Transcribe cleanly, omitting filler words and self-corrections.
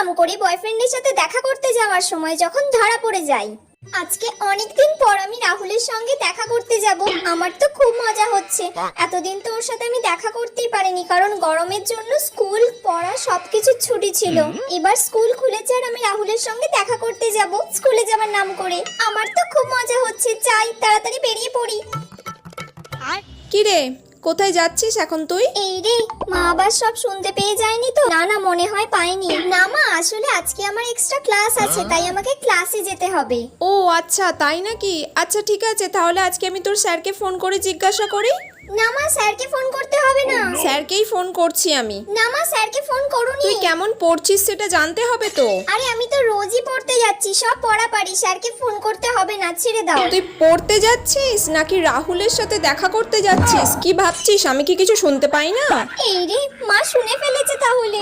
নাম করে বয়ফ্রেন্ডের সাথে দেখা করতে যাওয়ার সময় যখন ধরা পড়ে যাই। আজকে অনেকদিন পর আমি রাহুলের সঙ্গে দেখা করতে যাব। আমার তো খুব মজা হচ্ছে। এতদিন তো ওর সাথে আমি দেখা করতেই পারিনি, কারণ গরমের জন্য স্কুল পড়া সবকিছু ছুটি ছিল। এবার স্কুল খুলেছে আর আমি রাহুলের সঙ্গে দেখা করতে যাব স্কুলে যাওয়ার নাম করে। আমার তো খুব মজা হচ্ছে, চাই তাড়াতাড়ি বেরিয়ে পড়ি। কি রে, কোথায় যাচ্ছিস এখন তুই? এই রে, মা আবার সব শুনতে পেয়ে যায়নি তো? না না, মনে হয় পাইনি। না মা, আসলে আজকে আমার এক্সট্রা ক্লাস আছে, তাই আমাকে ক্লাসে যেতে হবে। ও আচ্ছা, তাই নাকি? আচ্ছা ঠিক আছে, তাহলে আজকে আমি তোর স্যারকে ফোন করে জিজ্ঞাসা করি। না মা, স্যারকে ফোন করতে হবে না। স্যারকেই ফোন করছি আমি। না মা, স্যারকে ফোন করুনি। তুই কেমন পড়ছিস সেটা জানতে হবে তো। আরে আমি তো রোজই পড়তে যাচ্ছি, সব পড়া পারি। স্যারকে ফোন করতে হবে না, ছেড়ে দাও। তুই পড়তে যাচ্ছিস নাকি রাহুলের সাথে দেখা করতে যাচ্ছিস? কি ভাবছিস, আমি কি কিছু শুনতে পাই না? এই রে, মা শুনে ফেলেছে তাহলে।